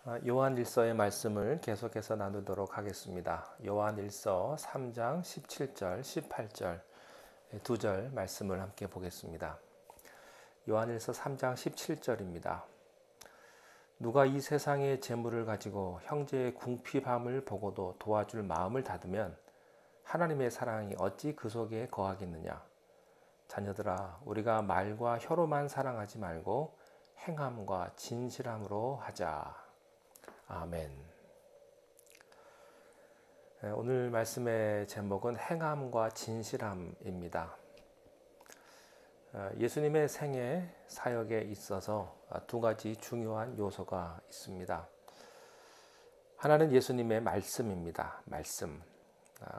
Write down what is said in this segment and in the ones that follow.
요한일서의 말씀을 계속해서 나누도록 하겠습니다. 요한일서 3장 17절, 18절 두 절 말씀을 함께 보겠습니다. 요한일서 3장 17절입니다. 누가 이 세상의 재물을 가지고 형제의 궁핍함을 보고도 도와줄 마음을 닫으면 하나님의 사랑이 어찌 그 속에 거하겠느냐. 자녀들아, 우리가 말과 혀로만 사랑하지 말고 행함과 진실함으로 하자. 아멘. 오늘 말씀의 제목은 행함과 진실함입니다. 예수님의 생애 사역에 있어서 두 가지 중요한 요소가 있습니다. 하나는 예수님의 말씀입니다. 말씀.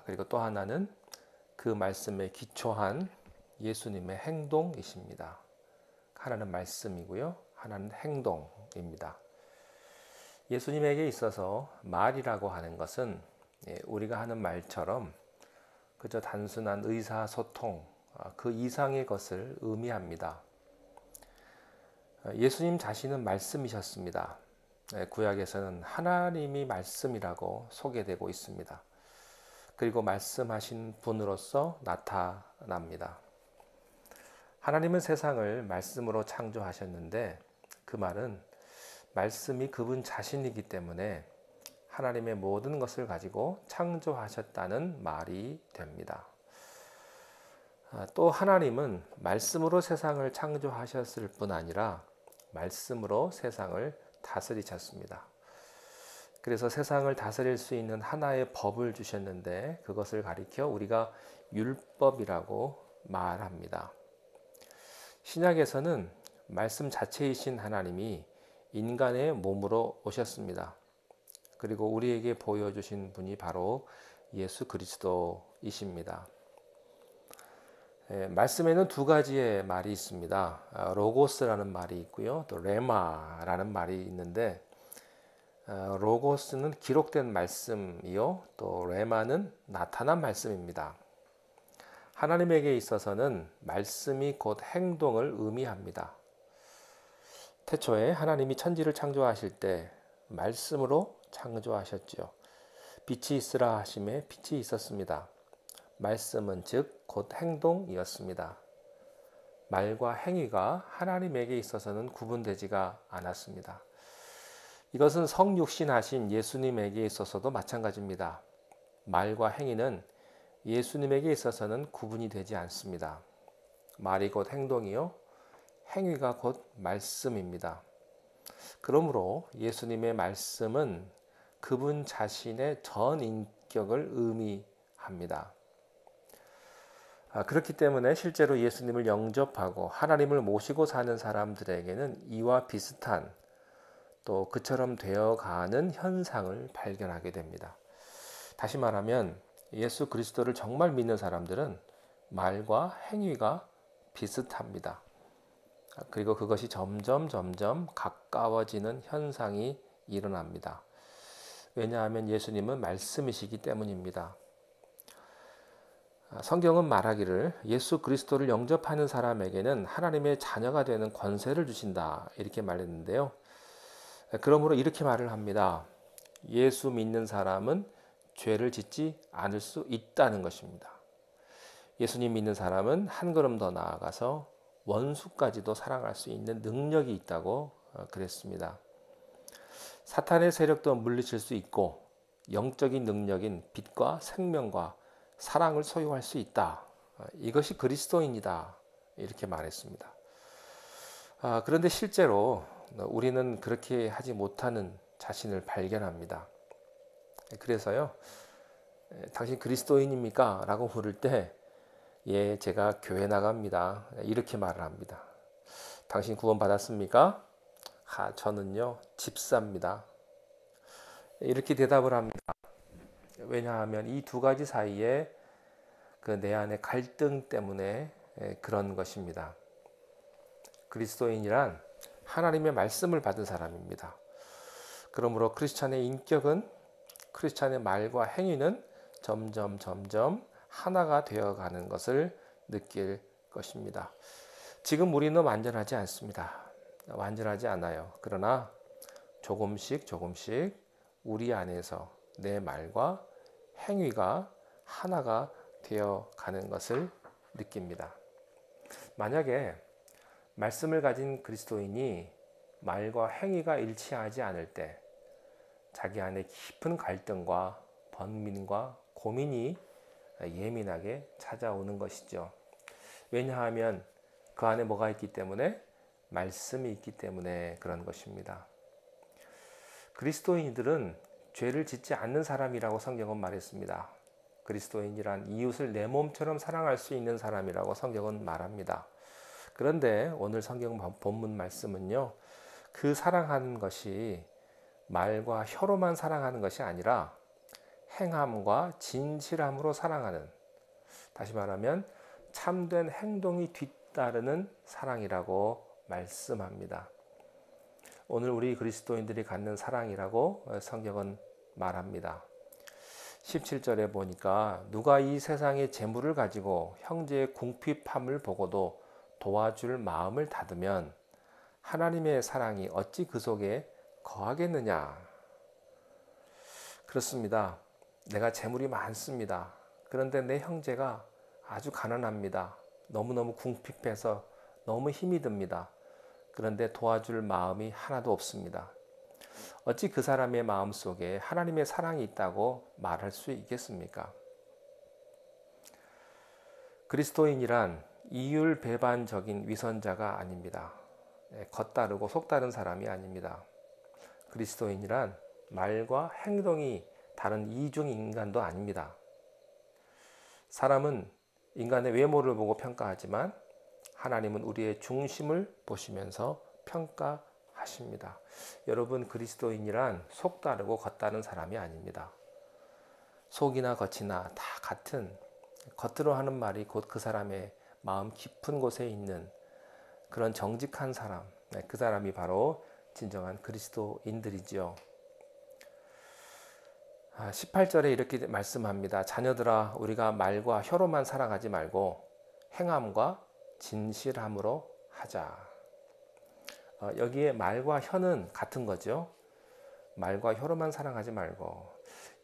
그리고 또 하나는 그 말씀에 기초한 예수님의 행동이십니다. 하나는 말씀이고요. 하나는 행동입니다. 예수님에게 있어서 말이라고 하는 것은 우리가 하는 말처럼 그저 단순한 의사소통, 그 이상의 것을 의미합니다. 예수님 자신은 말씀이셨습니다. 구약에서는 하나님이 말씀이라고 소개되고 있습니다. 그리고 말씀하신 분으로서 나타납니다. 하나님은 세상을 말씀으로 창조하셨는데 그 말은 말씀이 그분 자신이기 때문에 하나님의 모든 것을 가지고 창조하셨다는 말이 됩니다. 또 하나님은 말씀으로 세상을 창조하셨을 뿐 아니라 말씀으로 세상을 다스리셨습니다. 그래서 세상을 다스릴 수 있는 하나의 법을 주셨는데 그것을 가리켜 우리가 율법이라고 말합니다. 신약에서는 말씀 자체이신 하나님이 인간의 몸으로 오셨습니다. 그리고 우리에게 보여주신 분이 바로 예수 그리스도이십니다. 말씀에는 두 가지의 말이 있습니다. 로고스라는 말이 있고요. 또 레마라는 말이 있는데 로고스는 기록된 말씀이요. 또 레마는 나타난 말씀입니다. 하나님에게 있어서는 말씀이 곧 행동을 의미합니다. 태초에 하나님이 천지를 창조하실 때 말씀으로 창조하셨지요. 빛이 있으라 하심에 빛이 있었습니다. 말씀은 즉 곧 행동이었습니다. 말과 행위가 하나님에게 있어서는 구분되지가 않았습니다. 이것은 성육신하신 예수님에게 있어서도 마찬가지입니다. 말과 행위는 예수님에게 있어서는 구분이 되지 않습니다. 말이 곧 행동이요. 행위가 곧 말씀입니다. 그러므로 예수님의 말씀은 그분 자신의 전 인격을 의미합니다. 그렇기 때문에 실제로 예수님을 영접하고 하나님을 모시고 사는 사람들에게는 이와 비슷한 또 그처럼 되어가는 현상을 발견하게 됩니다. 다시 말하면 예수 그리스도를 정말 믿는 사람들은 말과 행위가 비슷합니다. 그리고 그것이 점점 가까워지는 현상이 일어납니다. 왜냐하면 예수님은 말씀이시기 때문입니다. 성경은 말하기를 예수 그리스도를 영접하는 사람에게는 하나님의 자녀가 되는 권세를 주신다 이렇게 말했는데요. 그러므로 이렇게 말을 합니다. 예수 믿는 사람은 죄를 짓지 않을 수 있다는 것입니다. 예수님 믿는 사람은 한 걸음 더 나아가서 원수까지도 사랑할 수 있는 능력이 있다고 그랬습니다. 사탄의 세력도 물리칠 수 있고 영적인 능력인 빛과 생명과 사랑을 소유할 수 있다. 이것이 그리스도인이다. 이렇게 말했습니다. 그런데 실제로 우리는 그렇게 하지 못하는 자신을 발견합니다. 그래서요, 당신 그리스도인입니까? 라고 물을 때 예, 제가 교회 나갑니다. 이렇게 말을 합니다. 당신 구원 받았습니까? 저는요, 집사입니다. 이렇게 대답을 합니다. 왜냐하면 이 두 가지 사이에 그 내 안의 갈등 때문에 그런 것입니다. 그리스도인이란 하나님의 말씀을 받은 사람입니다. 그러므로 크리스찬의 인격은 크리스찬의 말과 행위는 점점 하나가 되어가는 것을 느낄 것입니다. 지금 우리는 완전하지 않습니다. 완전하지 않아요. 그러나 조금씩 조금씩 우리 안에서 내 말과 행위가 하나가 되어 가는 것을 느낍니다. 만약에 말씀을 가진 그리스도인이 말과 행위가 일치하지 않을 때 자기 안에 깊은 갈등과 번민과 고민이 예민하게 찾아오는 것이죠. 왜냐하면 그 안에 뭐가 있기 때문에? 말씀이 있기 때문에 그런 것입니다. 그리스도인들은 죄를 짓지 않는 사람이라고 성경은 말했습니다. 그리스도인이란 이웃을 내 몸처럼 사랑할 수 있는 사람이라고 성경은 말합니다. 그런데 오늘 성경 본문 말씀은요, 그 사랑하는 것이 말과 혀로만 사랑하는 것이 아니라 행함과 진실함으로 사랑하는, 다시 말하면 참된 행동이 뒤따르는 사랑이라고 말씀합니다. 오늘 우리 그리스도인들이 갖는 사랑이라고 성경은 말합니다. 17절에 보니까 누가 이 세상의 재물을 가지고 형제의 궁핍함을 보고도 도와줄 마음을 닫으면 하나님의 사랑이 어찌 그 속에 거하겠느냐. 그렇습니다. 내가 재물이 많습니다. 그런데 내 형제가 아주 가난합니다. 너무너무 궁핍해서 너무 힘이 듭니다. 그런데 도와줄 마음이 하나도 없습니다. 어찌 그 사람의 마음 속에 하나님의 사랑이 있다고 말할 수 있겠습니까? 그리스도인이란 이율배반적인 위선자가 아닙니다. 겉다르고 속다른 사람이 아닙니다. 그리스도인이란 말과 행동이 다른 이중 인간도 아닙니다. 사람은 인간의 외모를 보고 평가하지만 하나님은 우리의 중심을 보시면서 평가하십니다. 여러분, 그리스도인이란 속다르고 겉다른 사람이 아닙니다. 속이나 겉이나 다 같은, 겉으로 하는 말이 곧 그 사람의 마음 깊은 곳에 있는 그런 정직한 사람, 그 사람이 바로 진정한 그리스도인들이지요. 18절에 이렇게 말씀합니다. 자녀들아, 우리가 말과 혀로만 살아가지 말고 행함과 진실함으로 하자. 여기에 말과 혀는 같은 거죠. 말과 혀로만 사랑하지 말고,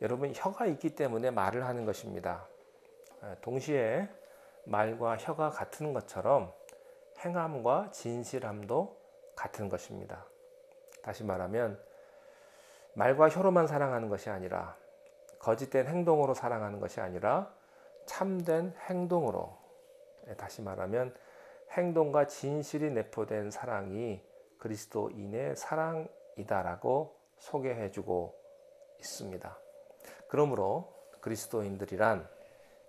여러분, 혀가 있기 때문에 말을 하는 것입니다. 동시에 말과 혀가 같은 것처럼 행함과 진실함도 같은 것입니다. 다시 말하면 말과 혀로만 사랑하는 것이 아니라, 거짓된 행동으로 사랑하는 것이 아니라 참된 행동으로, 다시 말하면 행동과 진실이 내포된 사랑이 그리스도인의 사랑이다라고 소개해주고 있습니다. 그러므로 그리스도인들이란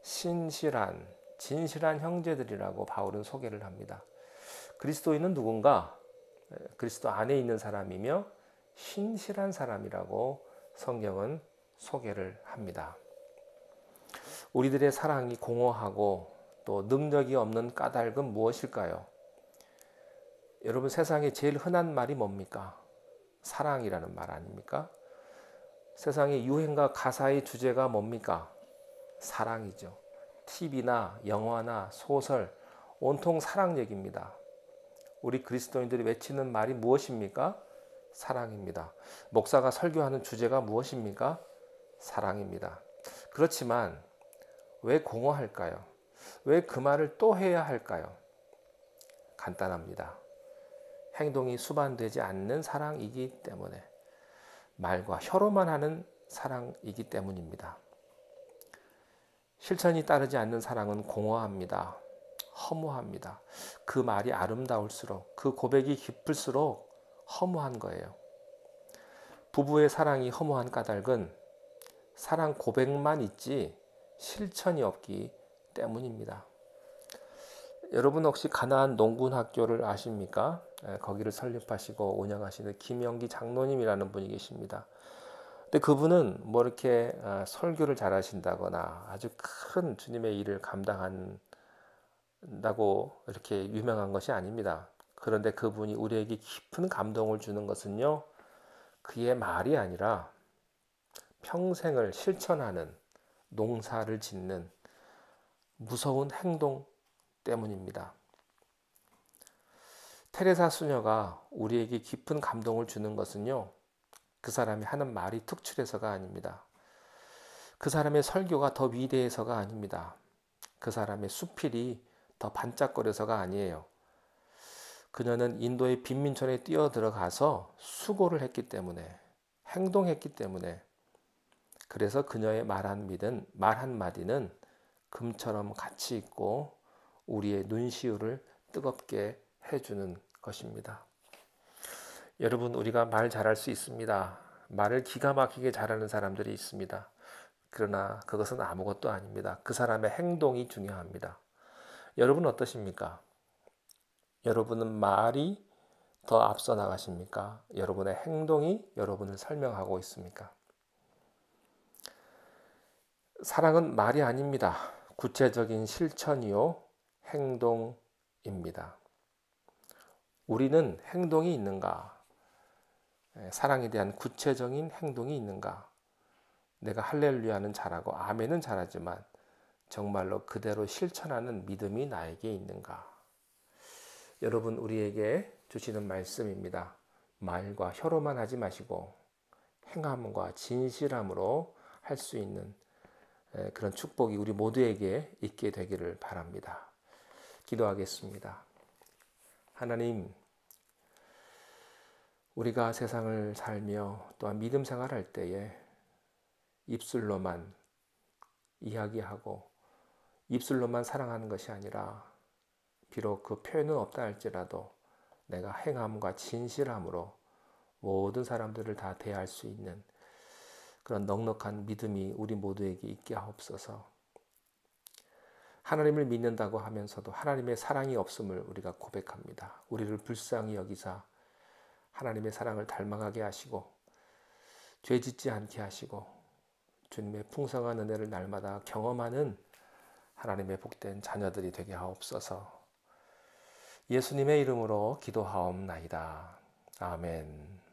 신실한, 진실한 형제들이라고 바울은 소개를 합니다. 그리스도인은 누군가? 그리스도 안에 있는 사람이며 신실한 사람이라고 성경은 소개를 합니다. 우리들의 사랑이 공허하고 또 능력이 없는 까닭은 무엇일까요? 여러분, 세상에 제일 흔한 말이 뭡니까? 사랑이라는 말 아닙니까? 세상의 유행가 가사의 주제가 뭡니까? 사랑이죠. TV나 영화나 소설, 온통 사랑 얘기입니다. 우리 그리스도인들이 외치는 말이 무엇입니까? 사랑입니다. 목사가 설교하는 주제가 무엇입니까? 사랑입니다. 그렇지만 왜 공허할까요? 왜 그 말을 또 해야 할까요? 간단합니다. 행동이 수반되지 않는 사랑이기 때문에, 말과 혀로만 하는 사랑이기 때문입니다. 실천이 따르지 않는 사랑은 공허합니다. 허무합니다. 그 말이 아름다울수록, 그 고백이 깊을수록 허무한 거예요. 부부의 사랑이 허무한 까닭은 사랑 고백만 있지 실천이 없기 때문입니다. 여러분, 혹시 가나안 농군학교를 아십니까? 거기를 설립하시고 운영하시는 김영기 장로님이라는 분이 계십니다. 근데 그분은 뭐 이렇게 설교를 잘하신다거나 아주 큰 주님의 일을 감당한다고 이렇게 유명한 것이 아닙니다. 그런데 그분이 우리에게 깊은 감동을 주는 것은요, 그의 말이 아니라 평생을 실천하는, 농사를 짓는 무서운 행동 때문입니다. 테레사 수녀가 우리에게 깊은 감동을 주는 것은요, 그 사람이 하는 말이 특출해서가 아닙니다. 그 사람의 설교가 더 위대해서가 아닙니다. 그 사람의 수필이 더 반짝거려서가 아니에요. 그녀는 인도의 빈민촌에 뛰어들어가서 수고를 했기 때문에, 행동했기 때문에, 그래서 그녀의 말 한마디는 금처럼 가치 있고 우리의 눈시울을 뜨겁게 해주는 것입니다. 여러분, 우리가 말 잘할 수 있습니다. 말을 기가 막히게 잘하는 사람들이 있습니다. 그러나 그것은 아무것도 아닙니다. 그 사람의 행동이 중요합니다. 여러분 어떠십니까? 여러분은 말이 더 앞서 나가십니까? 여러분의 행동이 여러분을 설명하고 있습니까? 사랑은 말이 아닙니다. 구체적인 실천이요, 행동입니다. 우리는 행동이 있는가? 사랑에 대한 구체적인 행동이 있는가? 내가 할렐루야는 잘하고 아멘은 잘하지만 정말로 그대로 실천하는 믿음이 나에게 있는가? 여러분, 우리에게 주시는 말씀입니다. 말과 혀로만 하지 마시고 행함과 진실함으로 할 수 있는 그런 축복이 우리 모두에게 있게 되기를 바랍니다. 기도하겠습니다. 하나님, 우리가 세상을 살며 또한 믿음 생활할 때에 입술로만 이야기하고 입술로만 사랑하는 것이 아니라 비록 그 표현은 없다 할지라도 내가 행함과 진실함으로 모든 사람들을 다 대할 수 있는 그런 넉넉한 믿음이 우리 모두에게 있게 하옵소서. 하나님을 믿는다고 하면서도 하나님의 사랑이 없음을 우리가 고백합니다. 우리를 불쌍히 여기사 하나님의 사랑을 닮아가게 하시고 죄 짓지 않게 하시고 주님의 풍성한 은혜를 날마다 경험하는 하나님의 복된 자녀들이 되게 하옵소서. 예수님의 이름으로 기도하옵나이다. 아멘.